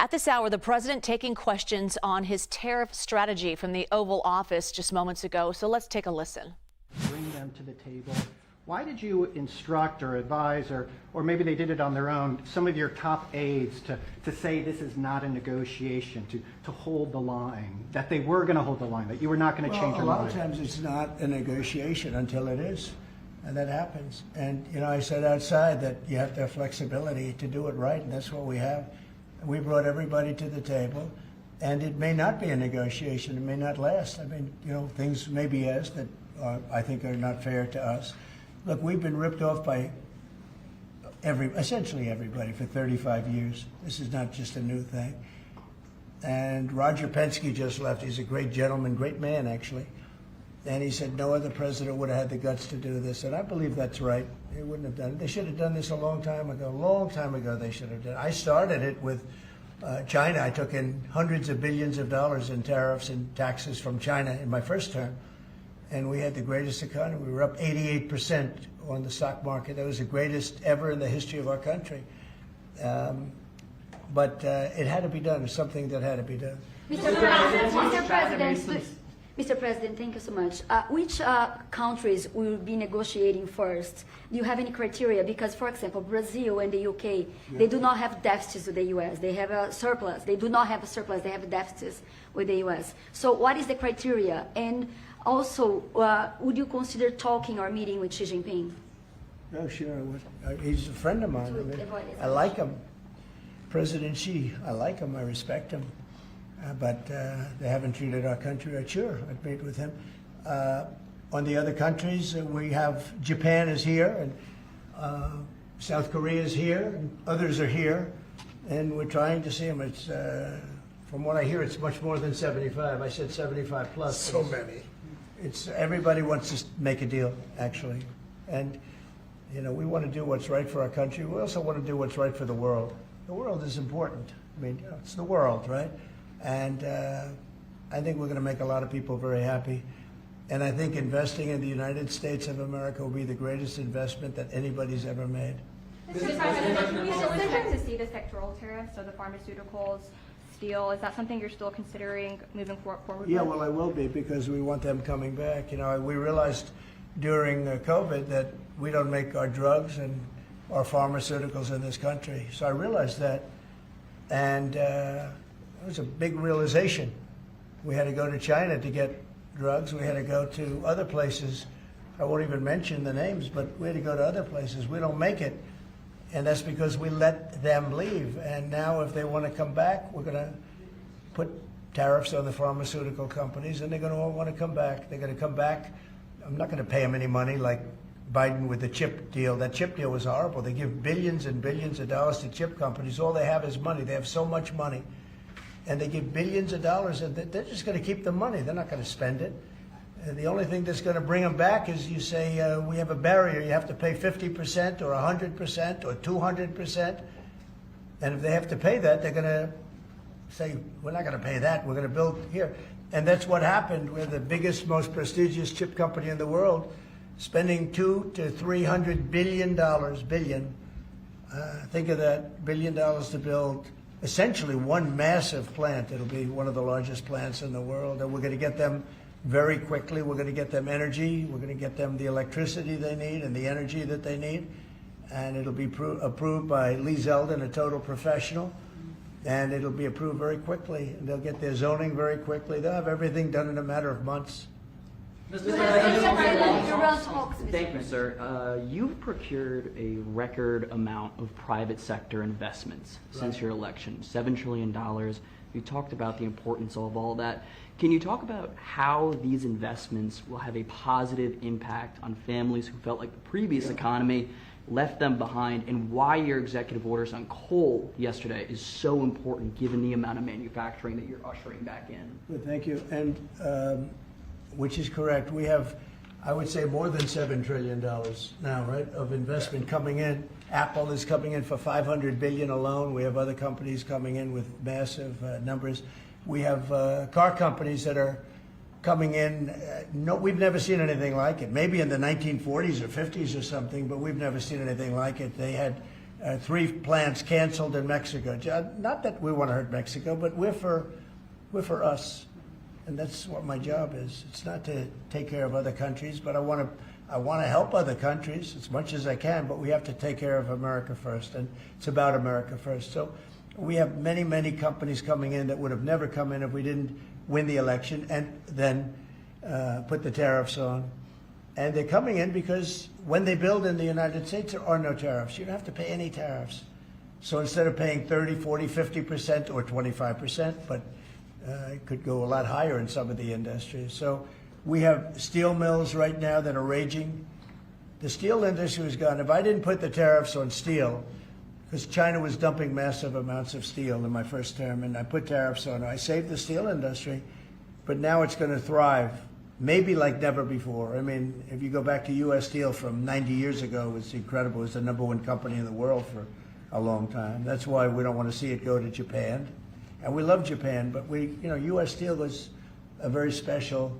At this hour, the president taking questions on his tariff strategy from the Oval Office just moments ago. So let's take a listen. Bring them to the table. Why did you instruct or advise, or maybe they did it on their own, some of your top aides to say this is not a negotiation, to hold the line, that they were going to hold the line, that you were not going to change your mind? A lot of times it's not a negotiation until it is, and that happens. And, you know, I said outside that you have to have flexibility to do it right, and that's what we have. We brought everybody to the table, and it may not be a negotiation. It may not last. I mean, you know, things may be asked that I think are not fair to us. Look, we've been ripped off by essentially everybody for 35 years. This is not just a new thing. And Roger Penske just left. He's a great gentleman, great man, actually. And he said no other president would have had the guts to do this. And I believe that's right. They wouldn't have done it. They should have done this a long time ago. A long time ago they should have done it. I started it with China. I took in hundreds of billions of dollars in tariffs and taxes from China in my first term. And we had the greatest economy. We were up 88% on the stock market. That was the greatest ever in the history of our country. But it had to be done. It's something that had to be done. Mr. President, thank you so much. Which countries will be negotiating first? Do you have any criteria? Because, for example, Brazil and the UK, they do not have deficits with the US. They have a surplus. They do not have a surplus. They have deficits with the US. So what is the criteria? And also, would you consider talking or meeting with Xi Jinping? Oh, sure. He's a friend of mine. I like him. President Xi, I like him. I respect him. But they haven't treated our country right. Sure, I'd meet with him. On the other countries, we have Japan is here, and South Korea is here, and others are here, and we're trying to see them. It's, from what I hear, it's much more than 75. I said 75 plus. So many. It's everybody wants to make a deal, actually, and you know we want to do what's right for our country. We also want to do what's right for the world. The world is important. I mean, you know, it's the world, right? And I think we're going to make a lot of people very happy. And I think investing in the United States of America will be the greatest investment that anybody's ever made. Mr. President, we still expect to see the sectoral tariffs, so the pharmaceuticals, steel. Is that something you're still considering moving forward Yeah, with? well, I will be, because we want them coming back. You know, we realized during COVID that we don't make our drugs and our pharmaceuticals in this country. So I realized that, and it was a big realization. We had to go to China to get drugs. We had to go to other places. I won't even mention the names, but we had to go to other places. We don't make it, and that's because we let them leave. And now if they want to come back, we're going to put tariffs on the pharmaceutical companies, and they're going to all want to come back. They're going to come back. I'm not going to pay them any money like Biden with the chip deal. That chip deal was horrible. They give billions and billions of dollars to chip companies. All they have is money. They have so much money. And they give billions of dollars, and they're just going to keep the money. They're not going to spend it. And the only thing that's going to bring them back is you say, we have a barrier. You have to pay 50% or 100% or 200%. And if they have to pay that, they're going to say, we're not going to pay that. We're going to build here. And that's what happened. We're the biggest, most prestigious chip company in the world, spending $200 to $300 billion. Think of that, $1 billion to build essentially one massive plant. It'll be one of the largest plants in the world, and we're going to get them very quickly. We're going to get them energy. We're going to get them the electricity they need and the energy that they need, and it'll be approved by Lee Zeldin, a total professional, and it'll be approved very quickly. And they'll get their zoning very quickly. They'll have everything done in a matter of months. Thank you, sir. You've procured a record amount of private sector investments since your election, $7 trillion. You talked about the importance of all that. Can you talk about how these investments will have a positive impact on families who felt like the previous economy left them behind, and why your executive orders on coal yesterday is so important given the amount of manufacturing that you're ushering back in? Good, thank you. And which is correct. We have, I would say, more than $7 trillion now, right, of investment coming in. Apple is coming in for $500 billion alone. We have other companies coming in with massive numbers. We have car companies that are coming in. No, we've never seen anything like it. Maybe in the 1940s or 50s or something, but we've never seen anything like it. They had 3 plants canceled in Mexico. Not that we want to hurt Mexico, but we're for us. And that's what my job is. It's not to take care of other countries, but I want to help other countries as much as I can, but we have to take care of America first, and it's about America first. So we have many, many companies coming in that would have never come in if we didn't win the election and then put the tariffs on. And they're coming in because when they build in the United States, there are no tariffs. You don't have to pay any tariffs. So instead of paying 30, 40, 50% or 25%, but it could go a lot higher in some of the industries. So we have steel mills right now that are raging. The steel industry was gone. If I didn't put the tariffs on steel, because China was dumping massive amounts of steel in my first term, and I put tariffs on it, I saved the steel industry, but now it's going to thrive, maybe like never before. I mean, if you go back to U.S. Steel from 90 years ago, it was incredible. It was the #1 company in the world for a long time. That's why we don't want to see it go to Japan. And we love Japan, but U.S. Steel was a very special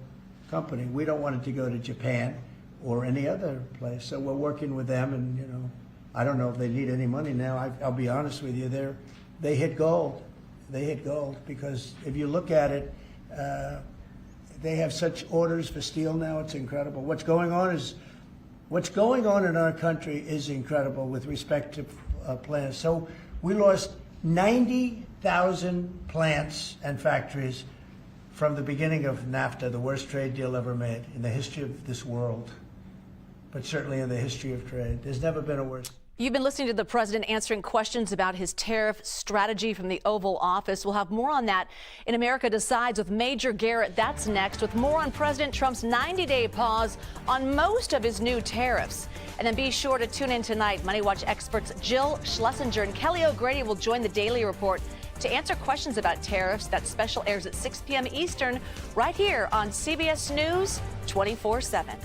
company. We don't want it to go to Japan or any other place. So we're working with them, and I don't know if they need any money now. I'll be honest with you, they hit gold. They hit gold because if you look at it, they have such orders for steel now. It's incredible. What's going on in our country is incredible with respect to plants. So we lost 90,000 plants and factories from the beginning of NAFTA, the worst trade deal ever made in the history of this world, but certainly in the history of trade. There's never been a worse. You've been listening to the president answering questions about his tariff strategy from the Oval Office. We'll have more on that in America Decides with Major Garrett. That's next, with more on President Trump's 90-day pause on most of his new tariffs. And then be sure to tune in tonight. Money Watch experts Jill Schlesinger and Kelly O'Grady will join the Daily Report to answer questions about tariffs. That special airs at 6 p.m. Eastern right here on CBS News 24/7.